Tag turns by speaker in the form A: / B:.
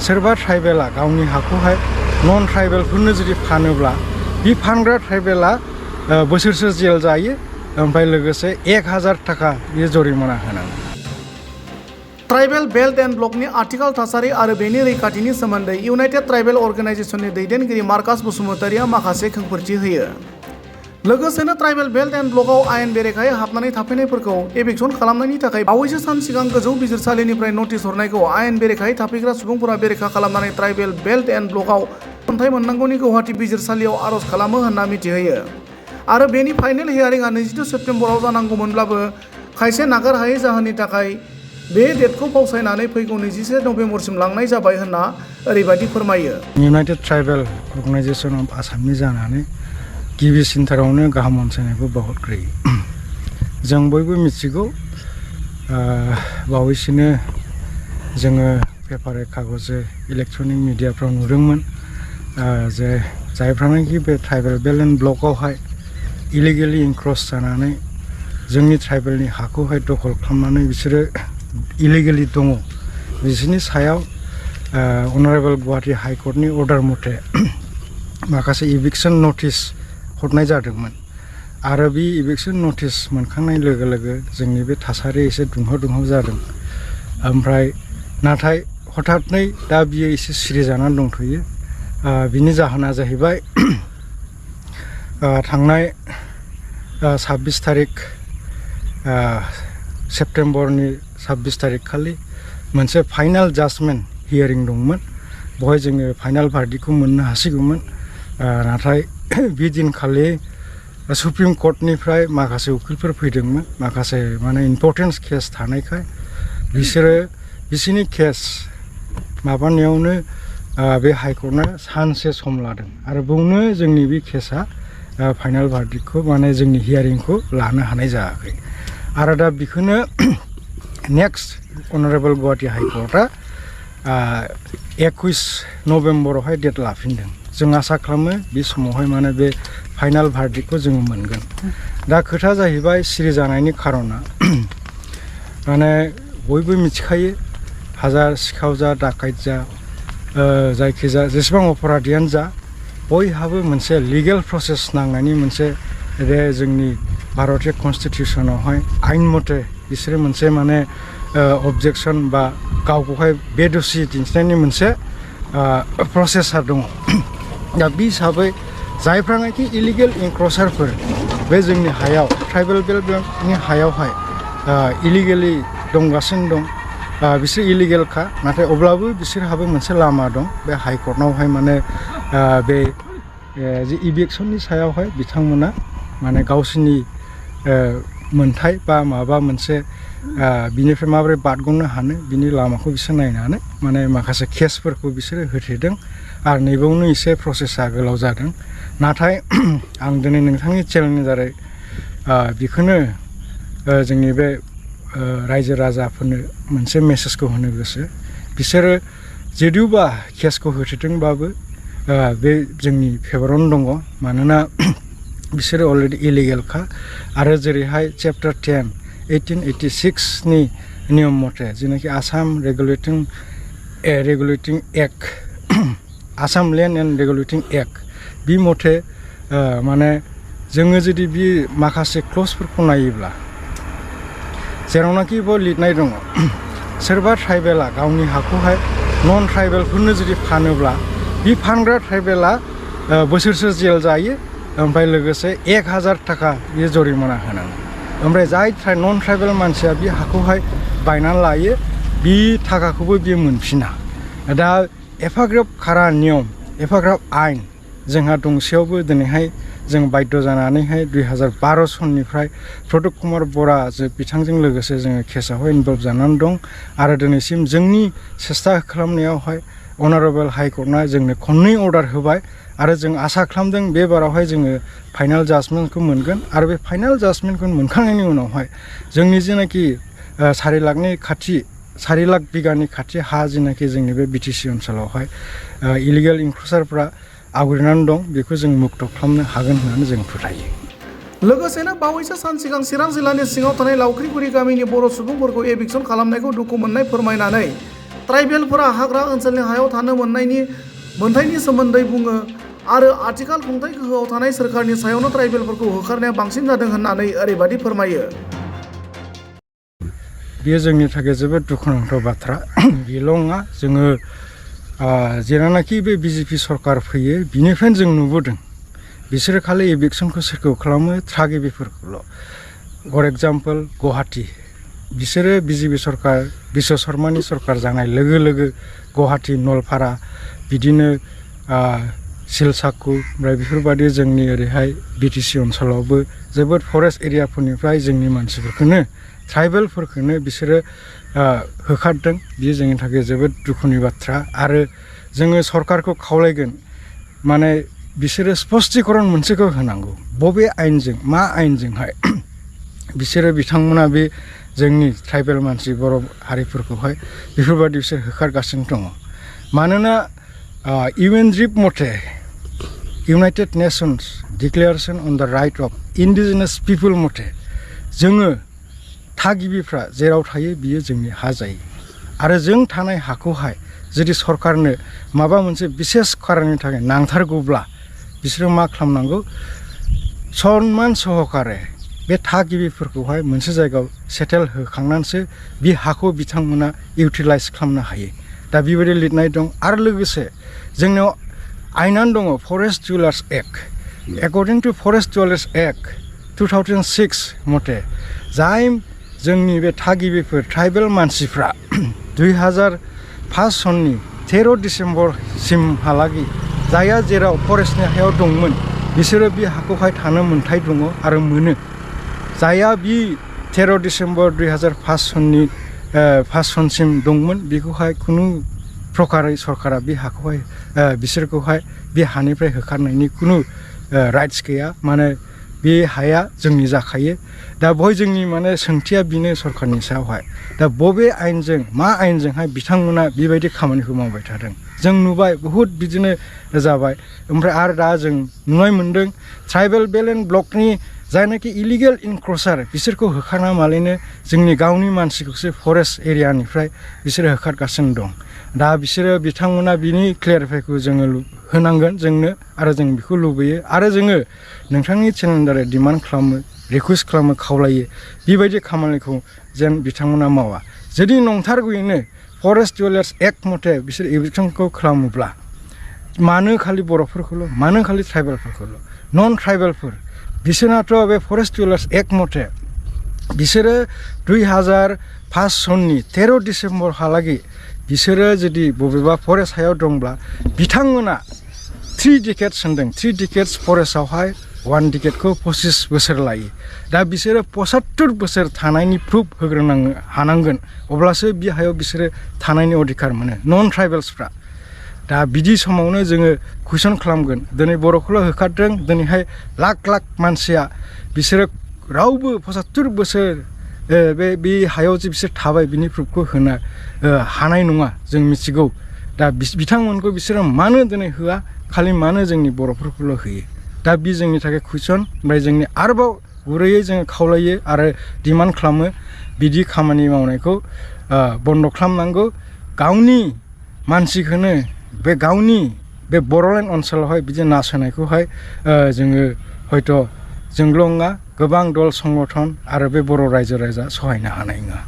A: सोरबा ट्राइबेला गावनि हाखौहाय नन ट्राइबेलफोरनो जुदि फानोब्ला बे फानग्रा ट्राइबेला बोसोरसे जेल जायो ओमफ्राय लोगोसे 1000 थाखा बे जरिमाना होनांगौ।
B: ट्राइबेल बेल्ट एन्ड ब्लकनि आथिखाल थासारि आरो बेनि रैखाथिनि सोमोन्दै इउनाइटेड ट्राइबेल अर्गेनाइजेशननि दैदेनगिरि मार्कास बसुमतारिया माखासे खेंफोरथि होयो। लोगोसेनो ट्राइबेल बेल्ट एन्ड ब्लकआव आयेन बेरेखायै हाबनानै थाफैनायफोरखौ एभिक्सन खालामनायनि थाखाय बावैसो सान सिगां गोजौ बिजिरसालिनिफ्राय नटिस हरनायखौ आयेन बेरेखायै थाफैग्रा सुबुंफोरा बेरेखा खालामनानै ट्राइबेल बेल्ट एन्ड ब्लकआव खुंथाय मोननांगौनि गौहाटी बिजिरसालियाव आर'ज खालामो होनना मिथिहोयो। आरो बेनि फाइनेल हियारिंआ 22 सेप्तेम्बराव जानांगौमोनब्लाबो खायसे नागारहायै जाहोननि थाखाय बे डेटखौ फावसायनानै फैगौ 21 नभेम्बरसिम लांनाय जाबाय होनना ओरैबायदि फोरमायो।
A: इउनाइटेड ट्राइबेल अर्गेनाइजेशन अफ आसामनि जानानै गिबिसिनथारावनो गाहाम अनसायनायखौ बावहरग्रोयो। जों बयबो मिथिगौ बावैसोनो जोङो पेपार कागजे इलेक्ट्रनिक मिडियाफ्राव नुदोंमोन जे जायफ्रानाखि बे ट्राइबेल बेल्ट एन्ड ब्लकआवहाय इलिगेलि इनक्रस जानानै जोंनि ट्राइबेलनि हाखौहाय दखल खालामनानै बिसोरो इलिगेलि दङ बिसोरनि सायाव अनारेबल गुवाहाटी हाइकर्टनि अर्डार मथे माखासे इभिक्सन नटिस हरनाय जादोंमोन आरो बे इभिक्सन नटिस मोनखांनाय लोगो लोगो जोंनि बे थासारिया एसे दुंहाव जादों। ओमफ्राय नाथाय हठाथनै दा बियो एसे सिरि जानानै दंथ'यो। बिनि जाहोना जाहैबाय थांनाय 26 तारिख सेप्तेम्बरनि 26 तारिख खालि मोनसे फाइनाल जाजमेन्ट हियारिं दंमोन। बेवहाय जोङो फाइनाल भार्डिक्टखौ मोननो हासिगौमोन। नाथाय बे दिनखालि सुप्रिम कर्टनिफ्राय माखासे उकिलफोर फैदोंमोन। माखासे माने इम्पर्टेन्स केस थानायखाय बिसोरनि केस माबानायावनो बे हाइकर्टआ सानसे सम लादों आरो बेयावनो जोंनि बे केसा फाइनाल भार्डिक्टखौ माने जोंनि हियारिंखौ लानो हानाय जायाखै। आरो दा बेखौनो नेक्स्ट अनारेबल गुवाहाटी हाइकर्टआ 21 नभेम्बरावहाय डेट लाफिनदों। जों आसा खालामो बे समावहाय माने बे फाइनाल भार्डिक्टखौ जोङो मोनगोन। दा खोथा जाहैबाय सिरि जानायनि खारना माने बयबो मिथिखायो हाजार सिखाव जा डाकाइट जा जायखिजाया जेसेबां अपराधियानो जा बयहाबो मोनसे लिगेल प्रसेस नांनायनि मोनसे बे जोंनि भारतीय कनस्टिटिउसनावहाय आइन मथे बिसोरो मोनसे माने अबजेक्सन बा गावखौहाय बेदोषि दिन्थिनायनि मोनसे प्रसेसा दङ। दा बे हिसाबै जायफ्रानाखि इलिगेल इनक्रसारफोर बे जोंनि हायाव ट्राइबेल बेल्टनि हायावहाय इलिगेलि दंगासिनो दं बिसोर इलिगेलखा नाथाय अब्लाबो बिसोरहाबो मोनसे लामा दं। बे हाइकर्टनावहाय माने बे जे इभिक्सननि सायावहाय बिथांमोना माने गावसोरनि मोनथाय बा माबा मोनसे बिनिफ्राय माबोरै बारग'नो हानो बिनि लामाखौ बिसोर नायनानै माने माखासे केसफोरखौ बिसोरो होथेदों आरो नैबावनो एसे प्रसेसा गोलाव जादों। नाथाय आं दिनै नोंथांनि चेनेलनि दारै बेखौनो जोंनि बे रायजो राजाफोरनो मोनसे मेसेजखौ होनो गोसो बिसोरो जुदिबा केसखौ होथेदोंबाबो बे जोंनि फेभरावनो दङ। मानोना बिसोरो अलरेडि इलिगेलखा आरो जेरैहाय चेप्टार 10 1886नि नियम मथे जेनाखि Assam regulating act Assam land and regulating act बे मथे माने जोङो जुदि बे माखासे क्लजफोरखौ नायोब्ला जेरावनाखि बेयाव लिरनाय दङ सोरबा ट्राइबेला गावनि हाखौहाय नन ट्राइबेलफोरनो जुदि फानोब्ला बे फानग्रा ट्राइबेला बोसोरसे जेल जायो ओमफ्राय लोगोसे 1000 थाखा बे जरिमाना होनांगौ। ओमफ्राय जाय नन ट्राइबेल मानसिया बे हाखौहाय बायनानै लायो बे थाखाखौबो बियो मोनफिना। दा एफाग्राब खारा नियम एफाग्राब आइन जोंहा दंसेयावबो दिनैहाय जों बाध्य जानानैहाय 2012 सननिफ्राय प्रदुप कुमार बरा बिथांजों लोगोसे जोङो केसावहाय इनभल्भ जानानै दं आरो दिनैसिम जोंनि सेस्था खालामनायावहाय अनारेबल हाइकर्टआ जोंनो खननै अर्डार होबाय आरो जों आसा खालामदों बे बारावहाय जोङो फाइनाल जाजमेन्टखौ मोनगोन आरो बे फाइनाल जाजमेन्टखौ मोनखांनायनि उनावहाय जोंनि जेनाखि 4 लाख बिगानि खाथि हा जेनाखि जोंनि बे बिटिसि ओनसोलावहाय इलिगेल इनक्रसारफ्रा आवग्रिनानै दं बेखौ जों मुक्त खालामनो हागोन होननानै जों फोथायो।
B: लोगोसेनो बावैसो सान सिगां चिरां जिल्लानि सिङाव थानाय लावख्रिगुरि गामिनि बर' सुबुंफोरखौ एभिक्सन खालामनायखौ दुखु मोननाय फोरमायनानै ट्राइबेलफोरा हाग्रा ओनसोलनि हायाव थानो मोन्थायनि सोमोन्दै बुङो आरो आथिखाल खुंथाय गोहोआव थानाय सोरखारनि सायावनो ट्राइबेलफोरखौ होखारनाया बांसिन जादों होननानै ओरैबायदि फोरमायो।
A: बेयो जोंनि थाखाय जोबोद दुखुनांथाव बाथ्रा। बेल' नङा, जोङो जेरानाखि बे बिजेपि सरकार फैयो बिनिफ्रायनो जों नुबोदों बिसोरो खालि एभिक्सनखौ सोरखौ खालामो थागिबिफोरखौल'। फर एग्जाम्पल गुवाहाटि, बिसोरो बिजेपि सरकार बिश्व शर्मानि सरकार जानाय लोगो लोगो गुवाहाटि नलपारा बिदिनो सिलसाखु ओमफ्राय बेफोरबायदि जोंनि ओरैहाय बिटिसि ओनसोलावबो जोबोद फरेस्ट एरियाफोरनिफ्राय जोंनि मानसिफोरखौनो ट्राइबेलफोरखौनो बिसोरो होखारदों। बेयो जोंनि थाखाय जोबोद दुखुनि बाथ्रा। आरो जोङो सरकारखौ खावलायगोन माने बिसोरो स्पष्टीकरण मोनसेखौ होनांगौ, बबे आयेनजों मा आयेनजोंहाय बिसोरो बिथांमोना बे जोंनि ट्राइबेल मानसि बर' हारिफोरखौहाय बेफोरबायदि बिसोर होखारगासिनो दङ। मानोना इउएनजिप मथे United nations declaration on the right of इन्डिजिनास people मथे जोङो थागिबिफ्रा जेराव थायो बियो जोंनि हा जायो। आरो जों थानाय हाखौहाय जुदि सरकारनो माबा मोनसे बिसेस खारननि थाखाय नांथारगौब्ला बिसोरो मा खालामनांगौ, सनमान सहकारे बे थागिबिफोरखौहाय मोनसे जायगायाव सेटेल होखांनानैसो बे हाखौ बिथांमोना इउटिलाइज खालामनो हायो। दा बेबायदि लिरनाय दं। आरो लोगोसे जोंनाव आयेनानो दङ forest dwellers act. According to forest dwellers act 2006 मथे जाय जोंनि बे थागिबिफोर ट्राइबेल मानसिफ्रा 2005 सननि 13 डिसेम्बरसिमहालागै जायहा जेराव फरेस्टनि हायाव दंमोन बिसोरो बे हाखौहाय थानो मोन्थाय दङ आरो मोनो। जायहा बे 13 डिसेम्बर 2005 सननि 5 सनसिम दंमोन बेखौहाय खुनु प्रकारै सरकारा बे हाखौहाय बिसोरखौहाय बे हानिफ्राय होखारनायनि खुनु राइट्स गैया। माने बे हाया जोंनि जाखायो। दा बहाय जोंनि माने सोंथिया बेनो सरकारनि सायावहाय, दा बबे आयेनजों मा आयेनजोंहाय बिथांमोना बेबायदि खामानिखौ मावबाय थादों। जों नुबाय बहुद बिदिनो जाबाय। ओमफ्राय आरो दा जों नुनाय मोन्दों ट्राइबेल बेल्ट एन्ड ब्लकनि जायनाखि इलिगेल इनक्रचार बिसोरखौ होखारना मालायनो जोंनि गावनि मानसिखौसो फरेस्ट एरियानिफ्राय बिसोरो होखारगासिनो दं। दा बिसोरो बिथांमोना बिनि क्लियारिफाइखौ जोङो होनांगोन जोंनो, आरो जों बेखौ लुबैयो। आरो जोङो नोंथांनि चेनेलनि दारै डिमान्ड खालामो, रिकुवेस्ट खालामो, खावलायो बेबायदि खामानिखौ जेन बिथांमोना मावा। जुदि नंथारगौयैनो फरेस्ट डिवेलार्स एक्ट मथे बिसोर एभिक्सनखौ खालामोब्ला मानो खालि बर'फोरखौल', मानो खालि ट्राइबेलफोरखौल', नन ट्राइबेलफोर बिसोरनाथ' बे फरेस्ट डिवेलार्स एक्ट मथे बिसोरो 2005 सननि 13 डिसेम्बरहालागै बिसोरो जुदि बबेबा फरेस्ट हायाव दंब्ला बिथांमोना 3 डिकेड्स होनदों। 3 डिकेड्स फरेस्टआवहाय 1 डिकेडखौ 25 बोसोर लायो। दा बिसोरो 75 बोसोर थानायनि प्रुफ हानांगोन, अब्लासो बे हायाव बिसोरो थानायनि अधिकार मोनो नन ट्राइबेल्सफ्रा। दा बिदि समावनो जोङो कुइसन खालामगोन, दिनै बर'खौल' होखारदों, दिनैहाय लाख लाख मानसिया बिसोरो रावबो 75 बोसोर बे हायाव जे बिसोर थाबाय बिनि प्रुफखौ होनो हानाय नङा जों मिथिगौ। दा बिथांमोनखौ बिसोरो मानो दिनै होआ, खालि मानो जोंनि बर'फोरखौल' होयो। दा बे जोंनि थाखाय कुइसन। ओमफ्राय जोंनि आरोबाव गुरैयै जोङो खावलायो आरो डिमान्ड खालामो बिदि खामानि मावनायखौ बन्द' खालामनांगौ। गावनि मानसिखौनो बे गावनि बे बर'लेण्ड ओनसोलावहाय बिदि नासयनायखौहाय जोङो हयथ' जोंल' नङा गोबां दल संगठन आरो बे बर' रायजो राजा सहायनो हानाय नङा।